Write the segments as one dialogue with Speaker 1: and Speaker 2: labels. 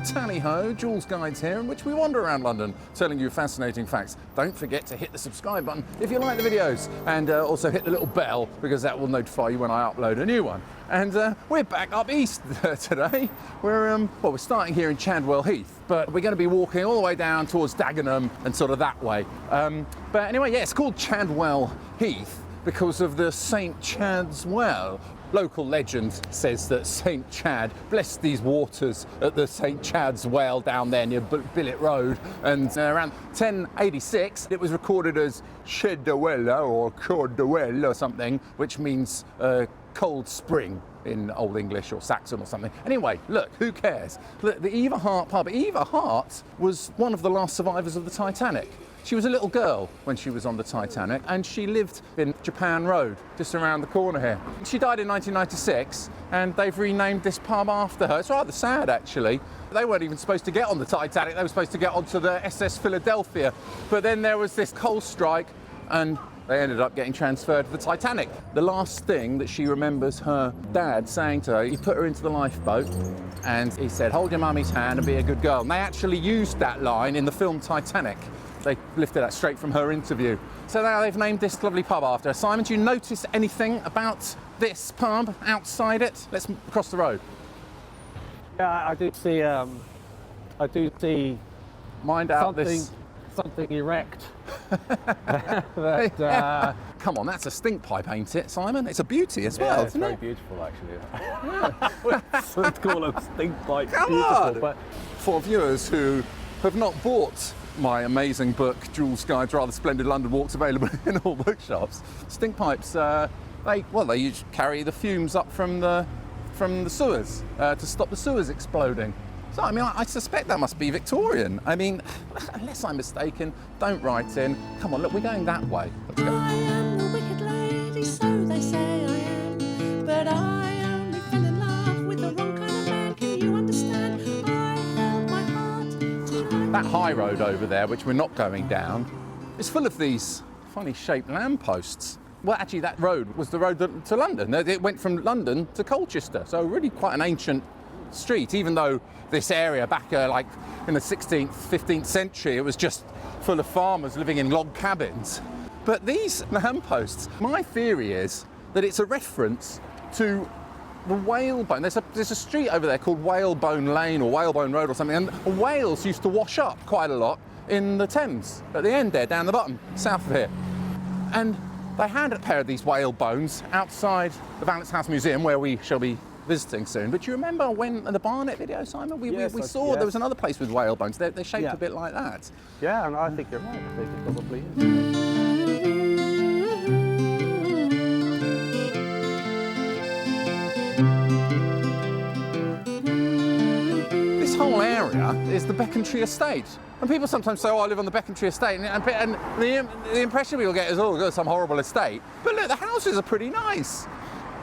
Speaker 1: Tally-ho, Jules Guides here, in which we wander around London telling you fascinating facts. Don't forget to hit the subscribe button if you like the videos, and also hit the little bell because that will notify you when I upload a new one. And we're back up east today. We're starting here in Chadwell Heath, but we're going to be walking all the way down towards Dagenham and sort of that way. But anyway, yeah, it's called Chadwell Heath because of the St. Chad's Well. Local legend says that St. Chad blessed these waters at the St. Chad's Well down there near Billet Road, and around 1086 it was recorded as Chedawella or Cordawell or something, which means cold spring in Old English or Saxon or something. Anyway, look, who cares? Look, the Eva Hart pub. Eva Hart was one of the last survivors of the Titanic. She was a little girl when she was on the Titanic, and she lived in Japan Road, just around the corner here. She died in 1996, and they've renamed this pub after her. It's rather sad, actually. They weren't even supposed to get on the Titanic. They were supposed to get onto the SS Philadelphia. But then there was this coal strike, and they ended up getting transferred to the Titanic. The last thing that she remembers her dad saying to her, he put her into the lifeboat and he said, "Hold your mummy's hand and be a good girl." And they actually used that line in the film Titanic. They lifted that straight from her interview. So now they've named this lovely pub after her. Simon, do you notice anything about this pub outside it? Let's cross the road.
Speaker 2: Yeah, I do see
Speaker 1: Mind out this.
Speaker 2: Something erect.
Speaker 1: Come on, that's a stink pipe, ain't it, Simon? It's a beauty as well,
Speaker 2: Yeah, it's
Speaker 1: isn't
Speaker 2: very
Speaker 1: it?
Speaker 2: beautiful, actually. Let's call a stink pipe
Speaker 1: Come
Speaker 2: beautiful.
Speaker 1: on!
Speaker 2: But
Speaker 1: For viewers who have not bought my amazing book, Jules Guides Rather Splendid London Walks, available in all bookshops, stink pipes, they usually carry the fumes up from the sewers to stop the sewers exploding. So, I mean, I suspect that must be Victorian. I mean, unless I'm mistaken, don't write in. Come on, look, we're going that way. Let's go.
Speaker 3: I am the wicked lady, so they say I am. But I only fell in love with the wrong kind of man. Can you understand? I held my heart to
Speaker 1: That high road over there, which we're not going down, is full of these funny shaped lampposts. Well, actually, that road was the road to London. It went from London to Colchester, so really quite an ancient street, even though this area back like in the 16th, 15th century, it was just full of farmers living in log cabins. But these lampposts, my theory is that it's a reference to the whalebone. There's a street over there called Whalebone Lane or Whalebone Road or something, and whales used to wash up quite a lot in the Thames at the end there, down the bottom, south of here. And they had a pair of these whale bones outside the Valence House Museum, where we shall be visiting soon. But do you remember when in the Barnet video, Simon, we saw
Speaker 2: yes.
Speaker 1: There was another place with whale bones. They're shaped
Speaker 2: Yeah.
Speaker 1: a bit like that.
Speaker 2: yeah, and I think you're right. I think it probably is.
Speaker 1: This whole area is the Becontree Estate. And people sometimes say, "Oh, I live on the Becontree Estate," and the impression people get is, "Oh, it's some horrible estate." But look, the houses are pretty nice.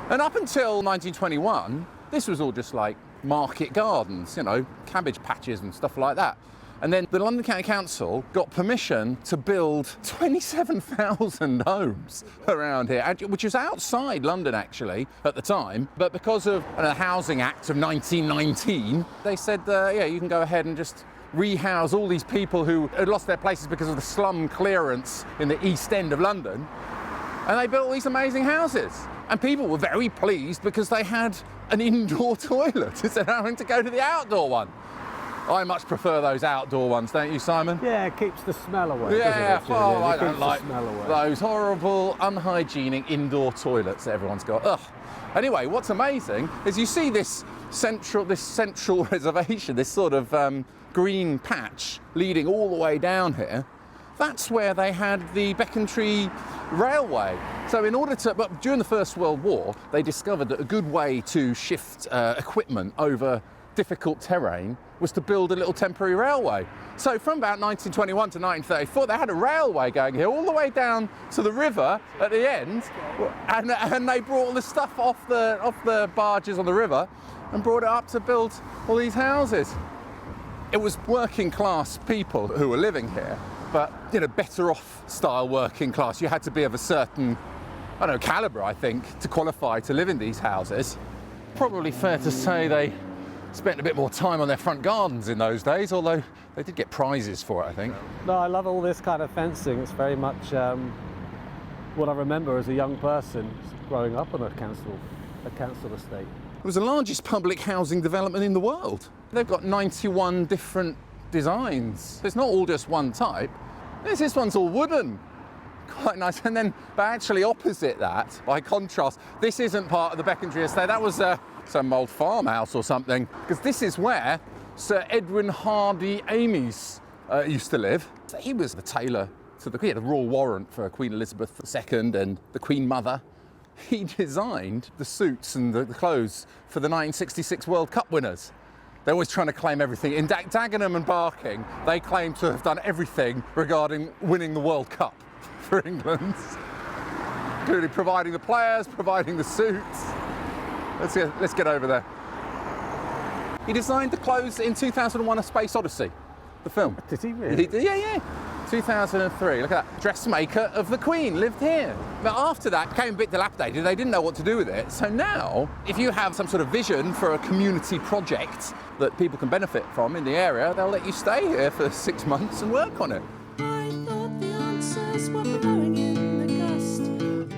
Speaker 1: And up until 1921, this was all just like market gardens, you know, cabbage patches and stuff like that. And then the London County Council got permission to build 27,000 homes around here, which was outside London actually at the time. But because of the Housing Act of 1919, they said, yeah, you can go ahead and just rehouse all these people who had lost their places because of the slum clearance in the East End of London. And they built all these amazing houses. And people were very pleased because they had an indoor toilet instead of having to go to the outdoor one. I much prefer those outdoor ones, don't you, Simon?
Speaker 2: Yeah, it keeps the smell away.
Speaker 1: Yeah,
Speaker 2: doesn't it?
Speaker 1: oh, I
Speaker 2: It
Speaker 1: don't
Speaker 2: keeps the
Speaker 1: like
Speaker 2: smell away.
Speaker 1: those horrible, unhygienic indoor toilets that everyone's got. Ugh. Anyway, what's amazing is you see this central reservation, this sort of green patch leading all the way down here. That's where they had the Becontree Railway. So but during the First World War, they discovered that a good way to shift equipment over difficult terrain was to build a little temporary railway. So from about 1921 to 1934, they had a railway going here all the way down to the river at the end, and they brought all the stuff off the barges on the river and brought it up to build all these houses. It was working class people who were living here, but better off style working class. You had to be of a certain, calibre, I think, to qualify to live in these houses. Probably fair to say they spent a bit more time on their front gardens in those days, although they did get prizes for it, I think.
Speaker 2: No, I love all this kind of fencing. It's very much what I remember as a young person growing up on a council estate.
Speaker 1: It was the largest public housing development in the world. They've got 91 different designs. It's not all just one type. This one's all wooden. Quite nice. And then, but actually opposite that, by contrast, this isn't part of the Becontree estate. That was some old farmhouse or something, because this is where Sir Edwin Hardy Amies used to live. So he was the tailor to the Queen. He had a royal warrant for Queen Elizabeth II and the Queen Mother. He designed the suits and the clothes for the 1966 World Cup winners. They're always trying to claim everything. In Dagenham and Barking, they claim to have done everything regarding winning the World Cup for England, including providing the players, providing the suits. Let's get over there. He designed the clothes in 2001: A Space Odyssey, the film.
Speaker 2: Did he really?
Speaker 1: Yeah. 2003. Look at that. Dressmaker of the Queen lived here. But after that, it became a bit dilapidated. They didn't know what to do with it. So now, if you have some sort of vision for a community project that people can benefit from in the area, they'll let you stay here for 6 months and work on it.
Speaker 3: I thought the answers were blowing in the gust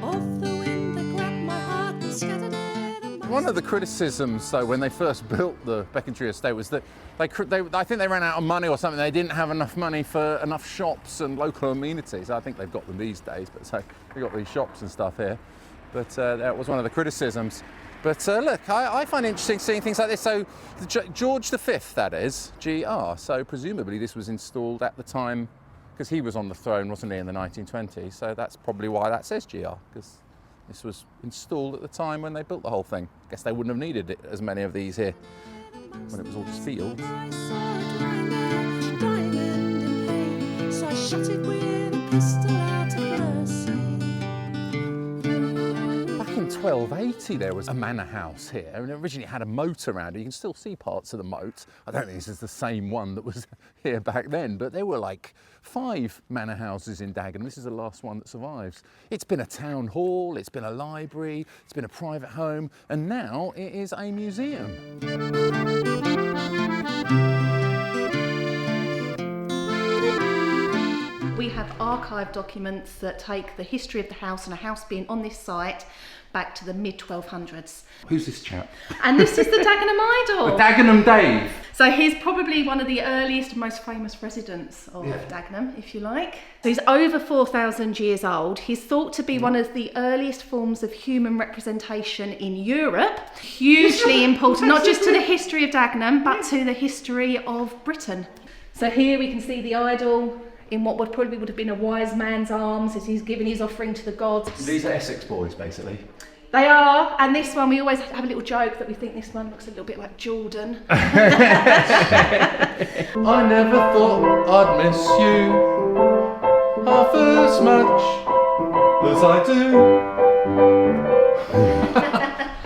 Speaker 3: of the wind that grabbed my heart and scattered it amongst.
Speaker 1: One of the criticisms, though, when they first built the Becontree estate was that I think they ran out of money or something. They didn't have enough money for enough shops and local amenities. I think they've got them these days, but so they've got these shops and stuff here. But that was one of the criticisms. But look, I find it interesting seeing things like this. So George V, that is, GR. So presumably this was installed at the time, because he was on the throne, wasn't he, in the 1920s. So that's probably why that says GR, because this was installed at the time when they built the whole thing. I guess they wouldn't have needed as many of these here when it was all just fields.
Speaker 3: I saw it lying there, dying and in pain, so I shot it with a pistol out of mercy.
Speaker 1: Back in 1280 there was a manor house here, and it originally had a moat around it. You can still see parts of the moat. I don't think this is the same one that was here back then, but there were like 5 manor houses in Dagenham. This is the last one that survives. It's been a town hall, it's been a library, it's been a private home, and now it is a museum.
Speaker 4: We have archived documents that take the history of the house and a house being on this site back to the mid-1200s.
Speaker 1: Who's this chap?
Speaker 4: And this is the Dagenham Idol.
Speaker 1: Dagenham Dave.
Speaker 4: So he's probably one of the earliest and most famous residents of Dagenham, if you like. So he's over 4,000 years old. He's thought to be one of the earliest forms of human representation in Europe. Hugely important, not just to the history of Dagenham, but to the history of Britain. So here we can see the idol in what would have been a wise man's arms as he's giving his offering to the gods.
Speaker 1: These are Essex boys, basically.
Speaker 4: They are, and this one, we always have a little joke that we think this one looks a little bit like Jordan.
Speaker 1: I never thought I'd miss you half as much as I do.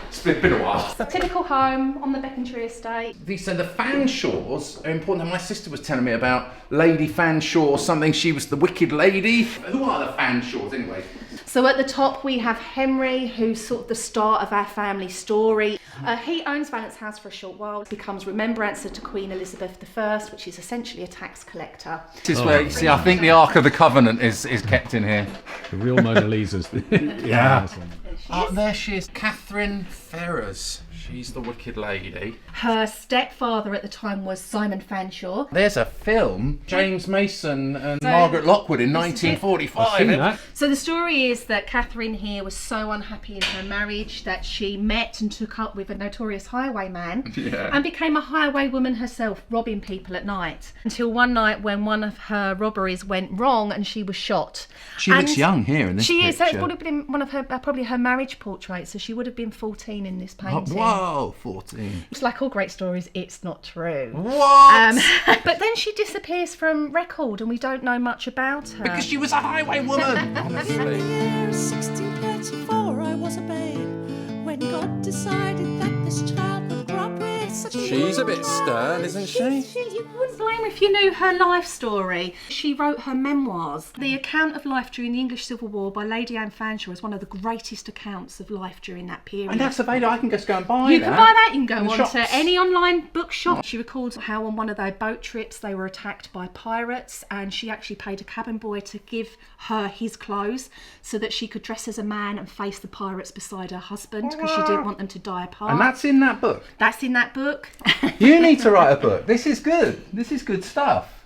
Speaker 1: It's been a while.
Speaker 4: Typical home on the Becontree estate.
Speaker 1: So the Fanshaws are important. My sister was telling me about Lady Fanshawe or something. She was the Wicked Lady. Who are the Fanshaws anyway?
Speaker 4: So at the top we have Henry, who's sort of the start of our family story. He owns Valence House for a short while, becomes remembrancer to Queen Elizabeth I, which is essentially a tax collector.
Speaker 1: This is where you see, I think the Ark of the Covenant is kept in here.
Speaker 2: The real Mona Lisa's.
Speaker 1: Yeah. Oh, there she is, Catherine Ferrers. She's the Wicked Lady.
Speaker 4: Her stepfather at the time was Simon Fanshawe.
Speaker 1: There's a film, James Mason and Margaret Lockwood in 1945.
Speaker 4: So the story is that Catherine here was so unhappy in her marriage that she met and took up with a notorious highwayman and became a highwaywoman herself, robbing people at night. Until one night when one of her robberies went wrong and she was shot.
Speaker 1: She looks young here in this picture.
Speaker 4: She is. So it would have been one of her, probably her marriage portrait. So she would have been 14 in this painting.
Speaker 1: Whoa, 14.
Speaker 4: It's like all great stories, it's not true.
Speaker 1: What?
Speaker 4: But then she disappears from record and we don't know much about her.
Speaker 1: Because she was a highwaywoman.
Speaker 3: In the
Speaker 1: Honestly.
Speaker 3: year 1634 I was a babe when God decided that this child would grow up with such a
Speaker 1: She's a bit stern, isn't she?
Speaker 4: You wouldn't blame her if you knew her life story. She wrote her memoirs. The account of life during the English Civil War by Lady Anne Fanshawe is one of the greatest accounts of life during that period.
Speaker 1: And that's available. I can just go and buy
Speaker 4: You can buy that. You can go
Speaker 1: in the
Speaker 4: on
Speaker 1: shops.
Speaker 4: to any online bookshop. She recalls how on one of their boat trips they were attacked by pirates, and she actually paid a cabin boy to give her his clothes so that she could dress as a man and face the pirates beside her husband, because she didn't want them to die apart.
Speaker 1: And that's in that book.
Speaker 4: That's in that book.
Speaker 1: You need to write a book. This is good. This is good stuff.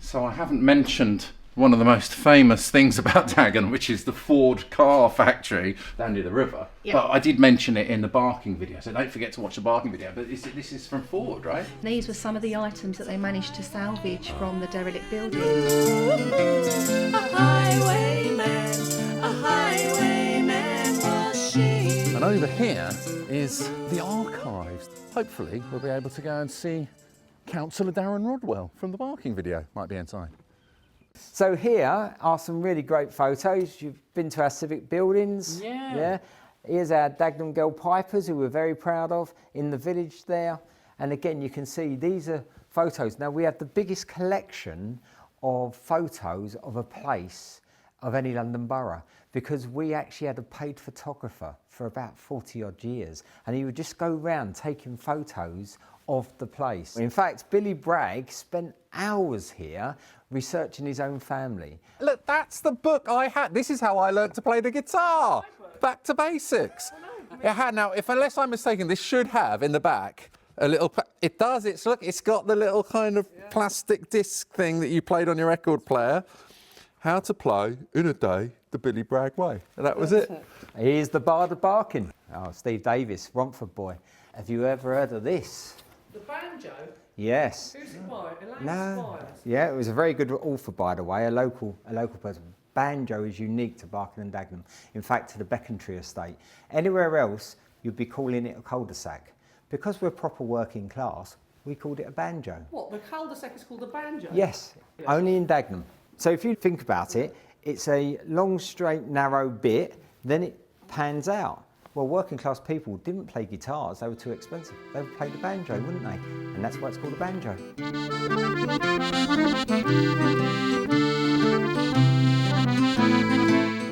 Speaker 1: So I haven't mentioned one of the most famous things about Dagenham, which is the Ford car factory down near the river.
Speaker 4: Yeah.
Speaker 1: But I did mention it in the barking video, so don't forget to watch the barking video. But this is from Ford, right?
Speaker 4: These were some of the items that they managed to salvage from the derelict building.
Speaker 3: A highwayman was she.
Speaker 1: And over here is the archives. Hopefully we'll be able to go and see Councillor Darren Rodwell from the barking video. Might be inside.
Speaker 5: So here are some really great photos. You've been to our civic buildings.
Speaker 1: Yeah.
Speaker 5: Here's our Dagenham Girl Pipers, who we're very proud of, in the village there. And again, you can see these are photos. Now, we have the biggest collection of photos of a place of any London borough, because we actually had a paid photographer for about 40 odd years, and he would just go around taking photos of the place. In fact, Billy Bragg spent hours here researching his own family.
Speaker 1: Look, that's the book I had. This is how I learnt to play the guitar. Back to basics. It had, now, unless I'm mistaken, this should have in the back a little. It does. It's got the little kind of plastic disc thing that you played on your record player. How to play in a day the Billy Bragg way. And that was it.
Speaker 5: Here's the Bard of Barking. Oh, Steve Davis, Romford boy. Have you ever heard of this?
Speaker 2: The banjo?
Speaker 5: Yes.
Speaker 2: Who's it by? Elaine
Speaker 5: No.
Speaker 2: Spires.
Speaker 5: Yeah, it was a very good author, by the way, a local person. Banjo is unique to Barking and Dagenham. In fact, to the Becontree estate. Anywhere else, you'd be calling it a cul-de-sac. Because we're proper working class, we called it a banjo.
Speaker 2: What, the cul-de-sac is called a banjo?
Speaker 5: Yes, only in Dagenham. So if you think about it, it's a long, straight, narrow bit, then it pans out. Well, working class people didn't play guitars, they were too expensive. They would play the banjo, wouldn't they? And that's why it's called a banjo.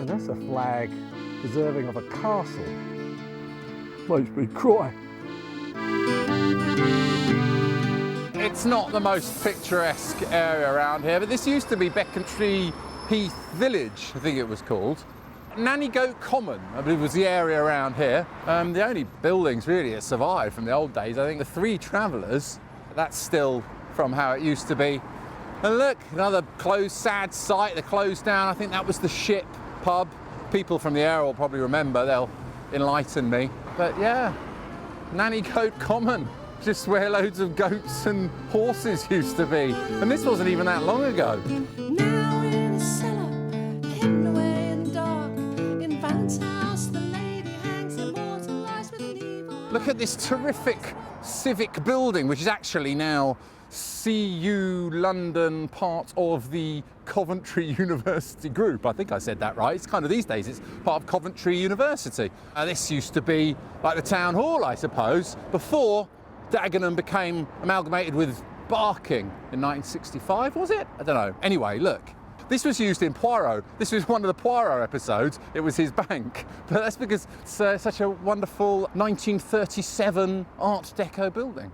Speaker 2: And that's a flag deserving of a castle. Makes me cry.
Speaker 1: It's not the most picturesque area around here, but this used to be Becontree Heath Village, I think it was called. Nanny Goat Common, I believe, was the area around here. The only buildings really that survived from the old days, I think the Three Travellers, that's still from how it used to be. And look, another closed, sad site, they closed down. I think that was the Ship pub. People from the area will probably remember, they'll enlighten me. But yeah, Nanny Goat Common, just where loads of goats and horses used to be. And this wasn't even that long ago.
Speaker 3: Now in a cellar, hidden away in the dark, in Van's house, the lady hangs immortalized with an evil.
Speaker 1: Look at this terrific civic building, which is actually now CU London, part of the Coventry University Group. I think I said that right. It's kind of these days, it's part of Coventry University. This used to be like the town hall, I suppose, before Dagenham became amalgamated with Barking in 1965, was it? I don't know. Anyway, look. This was used in Poirot. This was one of the Poirot episodes. It was his bank. But that's because it's such a wonderful 1937 Art Deco building.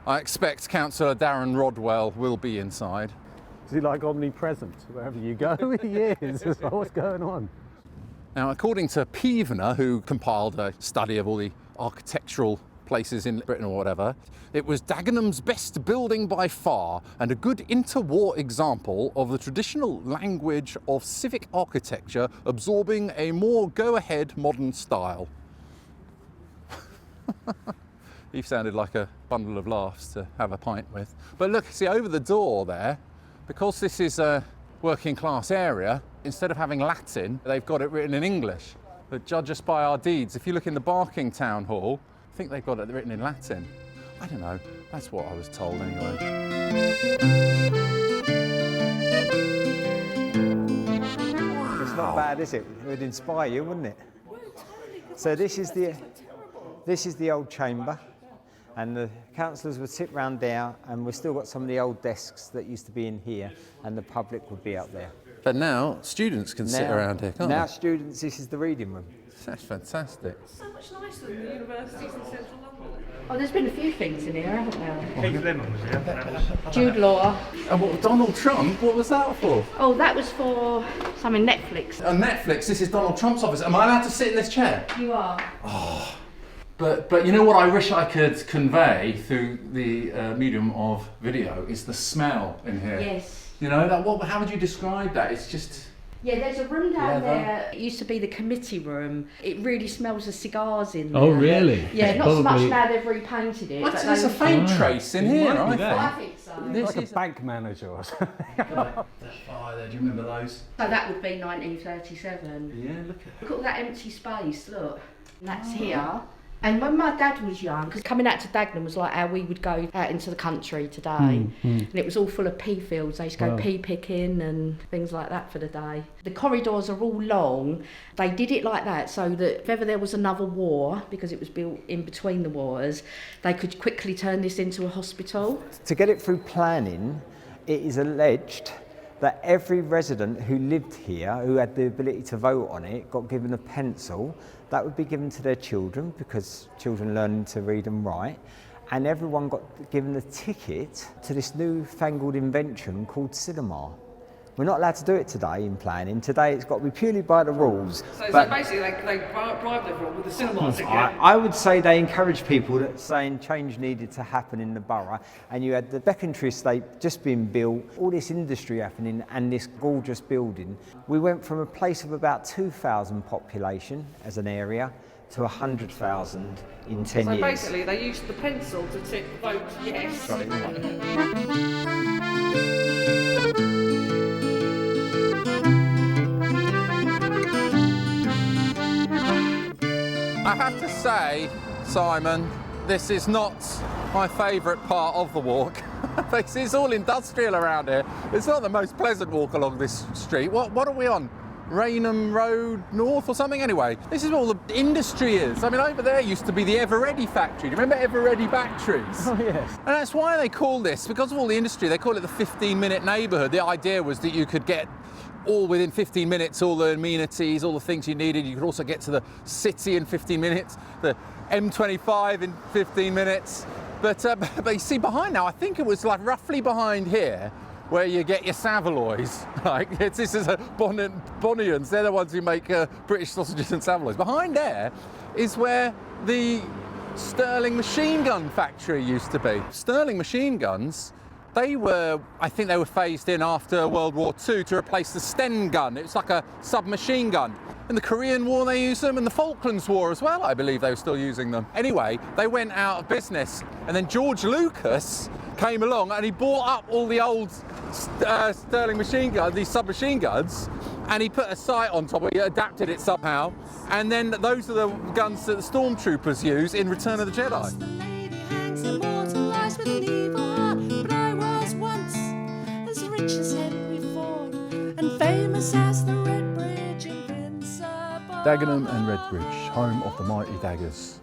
Speaker 1: I expect Councillor Darren Rodwell will be inside.
Speaker 2: Is he like omnipresent? Wherever you go, he is. It's like, what's going on?
Speaker 1: Now, according to Pevener, who compiled a study of all the architectural places in Britain or whatever, it was Dagenham's best building by far and a good interwar example of the traditional language of civic architecture absorbing a more go-ahead modern style. He sounded like a bundle of laughs to have a pint with. But look, see over the door there, because this is a working class area, instead of having Latin, they've got it written in English. But judge us by our deeds. If you look in the Barking Town Hall, I think they've got it written in Latin. I don't know, that's what I was told anyway.
Speaker 5: It's not bad, is it? It would inspire you, wouldn't it? So this is the old chamber, And the councillors would sit round there, and we've still got some of the old desks that used to be in here, and the public would be up there.
Speaker 1: But now students can sit around here, can't
Speaker 5: Now
Speaker 1: they?
Speaker 5: students, this is the reading room.
Speaker 1: That's fantastic.
Speaker 6: So much nicer than the universities in central London.
Speaker 4: Oh, there's been a few things in here, haven't there?
Speaker 7: Keith Lemon was here.
Speaker 4: Jude Law.
Speaker 1: And what, Donald Trump, what was that for?
Speaker 4: Oh, that was for something Netflix.
Speaker 1: On Netflix, this is Donald Trump's office. Am I allowed to sit in this chair?
Speaker 4: You are.
Speaker 1: But you know what I wish I could convey through the medium of video is the smell in here.
Speaker 4: Yes.
Speaker 1: You know, how would you describe that? It's just...
Speaker 4: Yeah, there's a room down
Speaker 1: Leather.
Speaker 4: there. It used to be the committee room. It really smells of cigars in there.
Speaker 8: Oh, really?
Speaker 4: Yeah, not so much
Speaker 8: Probably-
Speaker 4: now they've repainted it.
Speaker 1: What,
Speaker 4: but
Speaker 1: there's a
Speaker 4: they-
Speaker 1: faint trace in here,
Speaker 2: might be
Speaker 1: right?
Speaker 2: there.
Speaker 4: I think so.
Speaker 1: This
Speaker 2: Like
Speaker 1: is
Speaker 2: a bank manager or something.
Speaker 1: Oh, there, do you remember those?
Speaker 4: So that would be 1937.
Speaker 1: Yeah, look at
Speaker 4: Look at all that empty space, look. And that's here. And when my dad was young, because coming out to Dagenham was like how we would go out into the country today. And it was all full of pea fields. They used to go
Speaker 8: Wow.
Speaker 4: pea picking and things like that for the day. The corridors are all long. They did it like that so that if ever there was another war, because it was built in between the wars, they could quickly turn this into a hospital.
Speaker 5: To get it through planning, it is alleged that every resident who lived here, who had the ability to vote on it, got given a pencil. That would be given to their children, because children learning to read and write. And everyone got given a ticket to this newfangled invention called cinema. We're not allowed to do it today in planning. Today it's got to be purely by the rules.
Speaker 6: So
Speaker 5: But
Speaker 6: basically they bribed everyone with the cinema ticket.
Speaker 5: I would say they encouraged people that saying change needed to happen in the borough, and you had the Becontree estate just being built, all this industry happening and this gorgeous building. We went from a place of about 2,000 population as an area to 100,000 in 10
Speaker 6: So
Speaker 5: years.
Speaker 6: basically they used the pencil to tick vote yes.
Speaker 1: I have to say, Simon, this is not my favourite part of the walk. It's all industrial around here. It's not the most pleasant walk along this street. What are we on? Rainham Road North or something? Anyway, this is where all the industry is. I mean, over there used to be the Eveready factory. Do you remember Eveready batteries?
Speaker 2: Oh, yes.
Speaker 1: And that's why they call this, because of all the industry, they call it the 15-minute neighbourhood. The idea was that you could get all within 15 minutes, all the amenities, all the things you needed. You could also get to the city in 15 minutes, the M25 in 15 minutes. But you see behind now, I think it was like roughly behind here, where you get your Savaloys. Like, this is a Bonians, they're the ones who make British sausages and Savaloys. Behind there is where the Sterling machine gun factory used to be. Sterling machine guns, I think they were phased in after World War II to replace the Sten gun. It's like a submachine gun. In the Korean War they used them, and the Falklands War as well, I believe they were still using them. Anyway, they went out of business, and then George Lucas came along and he bought up all the old Sterling machine guns, these submachine guns, and he put a sight on top of it, he adapted it somehow, and then those are the guns that the stormtroopers use in Return of the Jedi.
Speaker 3: The lady hangs immortalised with an evil heart. But I was once as rich as Henry Ford and famous as the Red Bridge Invincible.
Speaker 1: Dagenham and Redbridge, home of the mighty Daggers.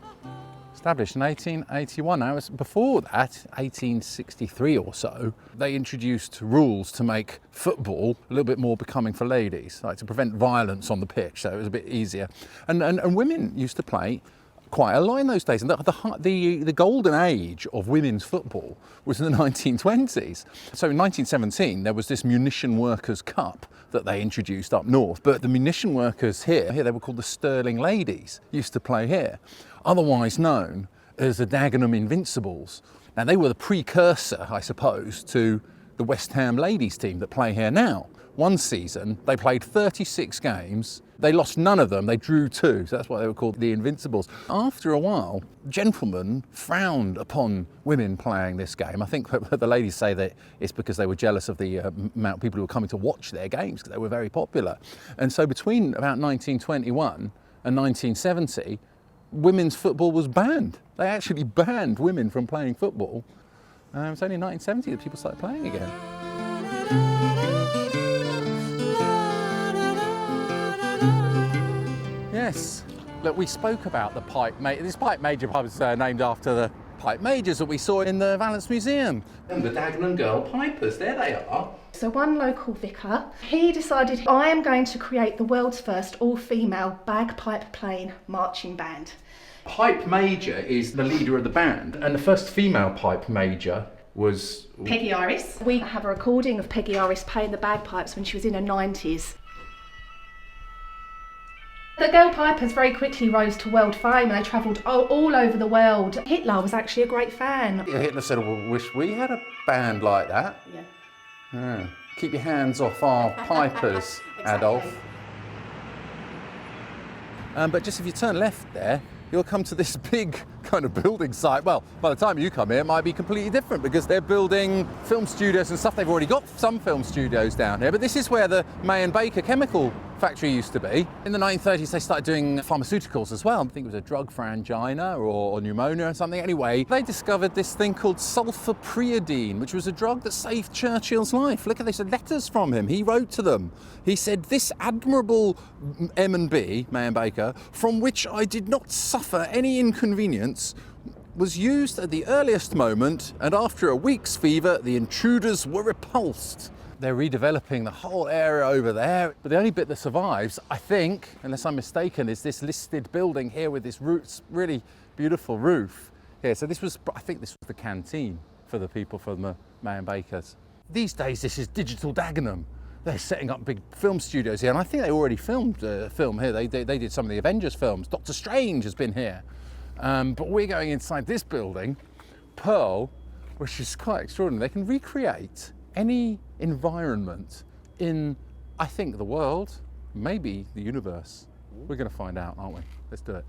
Speaker 1: Established in 1881. Now, before that, 1863 or so, they introduced rules to make football a little bit more becoming for ladies, like to prevent violence on the pitch, so it was a bit easier. And women used to play quite a lot in those days. And the golden age of women's football was in the 1920s. So in 1917, there was this Munition Workers' Cup that they introduced up north. But the munition workers here, they were called the Sterling Ladies, used to play here, otherwise known as the Dagenham Invincibles. Now, they were the precursor, I suppose, to the West Ham ladies team that play here now. One season, they played 36 games. They lost none of them, they drew 2, so that's why they were called the Invincibles. After a while, gentlemen frowned upon women playing this game. I think the ladies say that it's because they were jealous of the amount of people who were coming to watch their games, because they were very popular. And so between about 1921 and 1970, women's football was banned. They actually banned women from playing football. It's only in 1970 that people started playing again. Yes, look, we spoke about the Pipe Major. This Pipe Major pub is named after the bagpipe majors that we saw in the Valence Museum. And the Dagenham Girl Pipers, there they are.
Speaker 4: So one local vicar, he decided, I am going to create the world's first all-female bagpipe playing marching band.
Speaker 1: Pipe major is the leader of the band, and the first female pipe major was
Speaker 4: Peggy Iris. We have a recording of Peggy Iris playing the bagpipes when she was in her 90s. The Girl Pipers very quickly rose to world fame and they travelled all over the world. Hitler was actually a great fan.
Speaker 1: Yeah, Hitler said, well, wish we had a band like that.
Speaker 4: Yeah.
Speaker 1: Yeah. Keep your hands off our pipers, Adolf. But just if you turn left there, you'll come to this big kind of building site. Well, by the time you come here, it might be completely different because they're building film studios and stuff. They've already got some film studios down here, but this is where the May and Baker chemical factory used to be. In the 1930s, they started doing pharmaceuticals as well. I think it was a drug for angina or pneumonia or something. Anyway, they discovered this thing called sulfapriodine, which was a drug that saved Churchill's life. Look at this, letters from him. He wrote to them. He said, this admirable M&B, May and Baker, from which I did not suffer any inconvenience, was used at the earliest moment, and after a week's fever, the intruders were repulsed. They're redeveloping the whole area over there, but the only bit that survives, I think, unless I'm mistaken, is this listed building here with this really beautiful roof here. So I think this was the canteen for the people from the May and Bakers. These days, this is Digital Dagenham. They're setting up big film studios here, and I think they already filmed a film here. They did some of the Avengers films. Doctor Strange has been here. But we're going inside this building, Pearl, which is quite extraordinary. They can recreate any environment in, I think, the world, maybe the universe. We're going to find out, aren't we? Let's do it.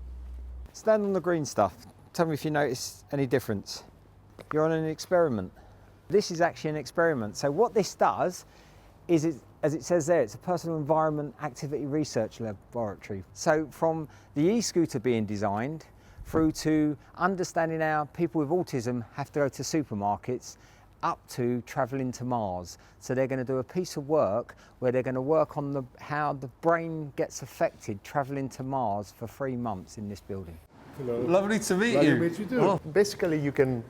Speaker 5: Stand on the green stuff. Tell me if you notice any difference. You're on an experiment. This is actually an experiment. So what this does is, as it says there, it's a personal environment activity research laboratory. So from the e-scooter being designed through to understanding how people with autism have to go to supermarkets, up to travelling to Mars. So they're going to do a piece of work where they're going to work on how the brain gets affected travelling to Mars for 3 months in this building.
Speaker 7: Hello.
Speaker 1: Lovely to meet
Speaker 7: Lovely
Speaker 1: you.
Speaker 7: to meet you too.
Speaker 1: Oh.
Speaker 7: Basically, you can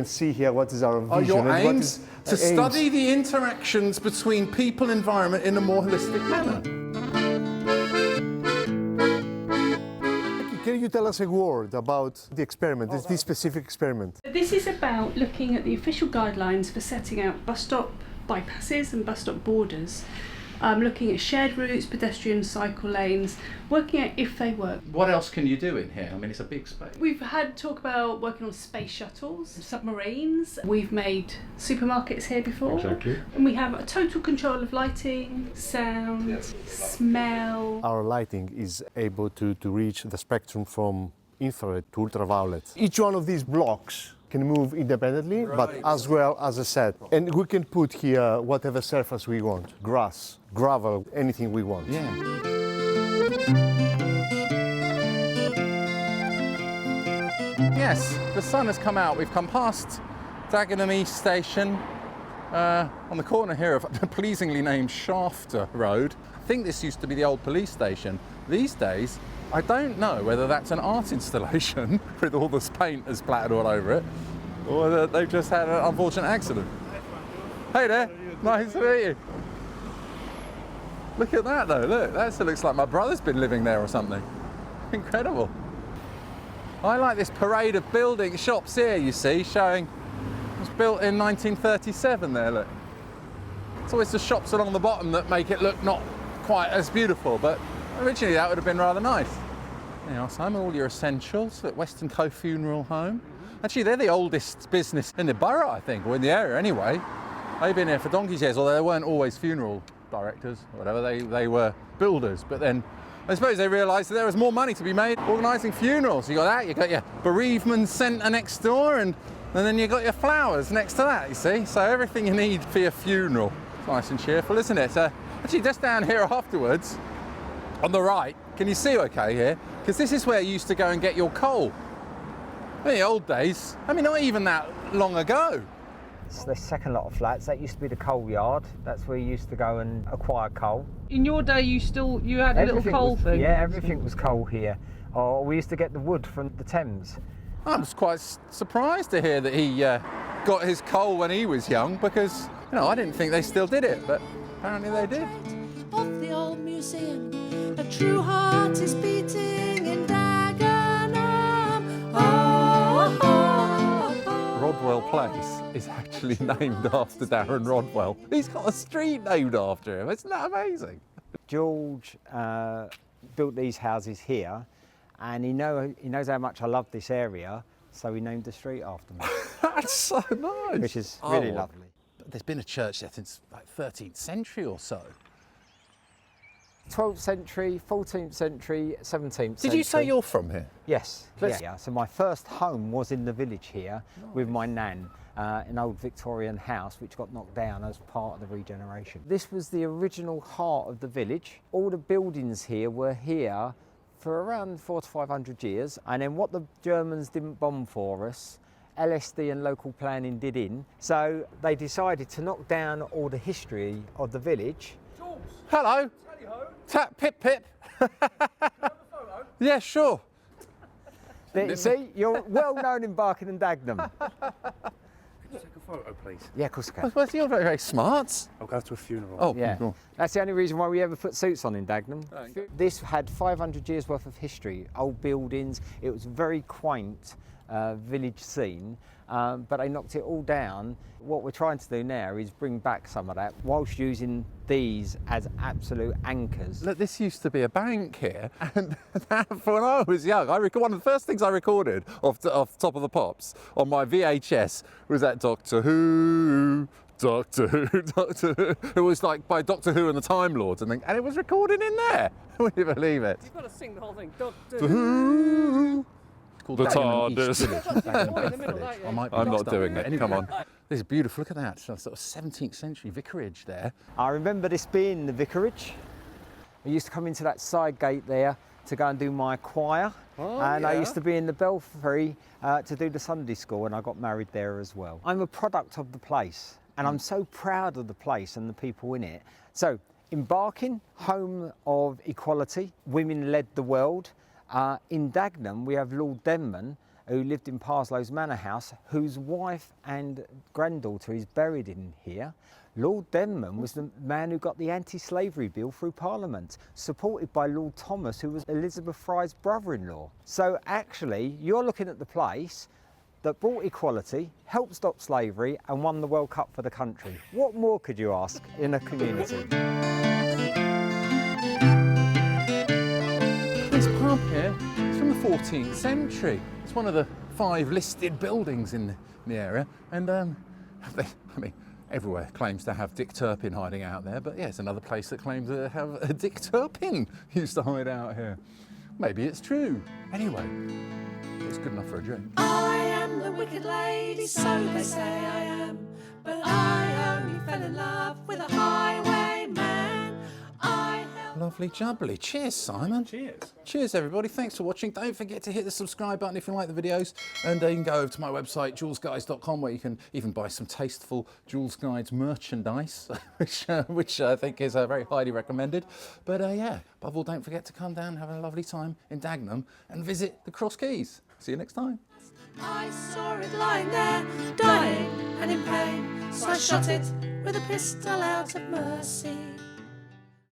Speaker 7: see here what is our vision.
Speaker 1: Are your
Speaker 7: and what
Speaker 1: aims
Speaker 7: is
Speaker 1: to study the interactions between people and environment in a more holistic manner?
Speaker 7: Can you tell us a word about the experiment, this specific experiment?
Speaker 8: This is about looking at the official guidelines for setting out bus stop bypasses and bus stop borders, looking at shared routes, pedestrian cycle lanes, working out if they work.
Speaker 1: What else can you do in here? I mean, it's a big space.
Speaker 8: We've had talk about working on space shuttles, submarines. We've made supermarkets here before.
Speaker 7: Exactly.
Speaker 8: And we have a total control of lighting, sound, smell.
Speaker 7: Our lighting is able to reach the spectrum from infrared to ultraviolet. Each one of these blocks can move independently, but as well as a set. And we can put here whatever surface we want. Grass, gravel, anything we want.
Speaker 1: Yeah. Yes, the sun has come out. We've come past Dagenham East Station on the corner here of the pleasingly named Shafter Road. I think this used to be the old police station. These days, I don't know whether that's an art installation with all this paint has splattered all over it, or that they've just had an unfortunate accident. Hey there, nice to meet you. Look at that though, look, that looks like my brother's been living there or something. Incredible. I like this parade of building shops here, you see, showing it was built in 1937 there, look. It's always the shops along the bottom that make it look not quite as beautiful, but originally that would have been rather nice. There are some, all your essentials at Western Cove Funeral Home. Actually, they're the oldest business in the borough, I think, or in the area anyway. They've been here for donkey's years, although they weren't always funeral directors or whatever, they were builders. But then I suppose they realised that there was more money to be made organising funerals. You got that, you got your bereavement centre next door, and then you got your flowers next to that, you see. So everything you need for your funeral. It's nice and cheerful, isn't it? Actually, just down here afterwards, on the right, can you see okay here? Because this is where you used to go and get your coal. In the old days, I mean, not even that long ago.
Speaker 5: It's the second lot of flats. That used to be the coal yard. That's where you used to go and acquire coal.
Speaker 6: In your day, you had a little coal thing.
Speaker 5: Yeah, everything was coal here. Or we used to get the wood from the Thames.
Speaker 1: I was quite surprised to hear that he got his coal when he was young, because, you know, I didn't think they still did it, but apparently they did.
Speaker 3: Of the old museum, a true heart is beating in Dagenham. Oh, oh, oh.
Speaker 1: Rodwell Place is actually named after Darren Rodwell. He's got a street named after him. Isn't that amazing?
Speaker 5: George built these houses here, and he knows how much I love this area, so he named the street after me,
Speaker 1: That's so nice.
Speaker 5: which is really lovely.
Speaker 1: There's been a church there since like 13th century or so.
Speaker 5: 12th century, 14th century, 17th century.
Speaker 1: Did you say you're from here?
Speaker 5: Yes. Yeah. So my first home was in the village here with my nan, an old Victorian house which got knocked down as part of the regeneration. This was the original heart of the village. All the buildings here were here for around 400 to 500 years, and then what the Germans didn't bomb for us, LSD and local planning did in. So they decided to knock down all the history of the village.
Speaker 1: Hello. Tap, pip, pip. Yeah, sure.
Speaker 5: See, you're well known in Barking and Dagenham.
Speaker 9: Take a photo, please.
Speaker 5: Yeah, of course I can.
Speaker 1: Well, you're very, very smart.
Speaker 9: I'll go to a funeral.
Speaker 1: Oh,
Speaker 5: Yeah,
Speaker 1: cool.
Speaker 5: that's the only reason why we ever put suits on in Dagenham. This had 500 years worth of history, old buildings. It was a very quaint village scene, but they knocked it all down. What we're trying to do now is bring back some of that whilst using these as absolute anchors.
Speaker 1: Look, this used to be a bank here, and when I was young, one of the first things I recorded off Top of the Pops on my VHS was that Doctor Who. Doctor Who, Doctor Who. It was like by Doctor Who and the Time Lords, and it was recorded in there. Would you believe it?
Speaker 6: You've got to sing the whole thing. Doctor
Speaker 1: Who. The
Speaker 5: Dagenham East
Speaker 1: TARDIS.
Speaker 5: Village.
Speaker 6: Who in the middle, don't you?
Speaker 1: I'm not doing it. Come on. This is beautiful. Look at that. Sort of 17th century vicarage there.
Speaker 5: I remember this being the vicarage. I used to come into that side gate there to go and do my choir, and I used to be in the belfry to do the Sunday school, and I got married there as well. I'm a product of the place, and I'm so proud of the place and the people in it. So, in Barking, home of equality, women led the world. In Dagenham, we have Lord Denman, who lived in Parslow's Manor House, whose wife and granddaughter is buried in here. Lord Denman was the man who got the anti-slavery bill through Parliament, supported by Lord Thomas, who was Elizabeth Fry's brother-in-law. So actually, you're looking at the place that brought equality, helped stop slavery, and won the World Cup for the country. What more could you ask in a community?
Speaker 1: This pub here is from the 14th century. It's one of the 5 listed buildings in the area, and I mean, everywhere claims to have Dick Turpin hiding out there, but yeah, it's another place that claims to have Dick Turpin used to hide out here. Maybe it's true. Anyway, it's good enough for a drink.
Speaker 3: I am the wicked lady, so they say I am. But I only fell in love with a highwayman. I held
Speaker 1: Lovely jubbly. Cheers, Simon.
Speaker 9: Cheers.
Speaker 1: Cheers, everybody. Thanks for watching. Don't forget to hit the subscribe button if you like the videos. And you can go over to my website, julesguides.com, where you can even buy some tasteful Jules Guides merchandise, which I think is very highly recommended. But yeah, above all, don't forget to come down and have a lovely time in Dagenham and visit the Cross Keys. See you next time.
Speaker 3: I saw it lying there, dying and in pain. So I shot it with a pistol out of mercy.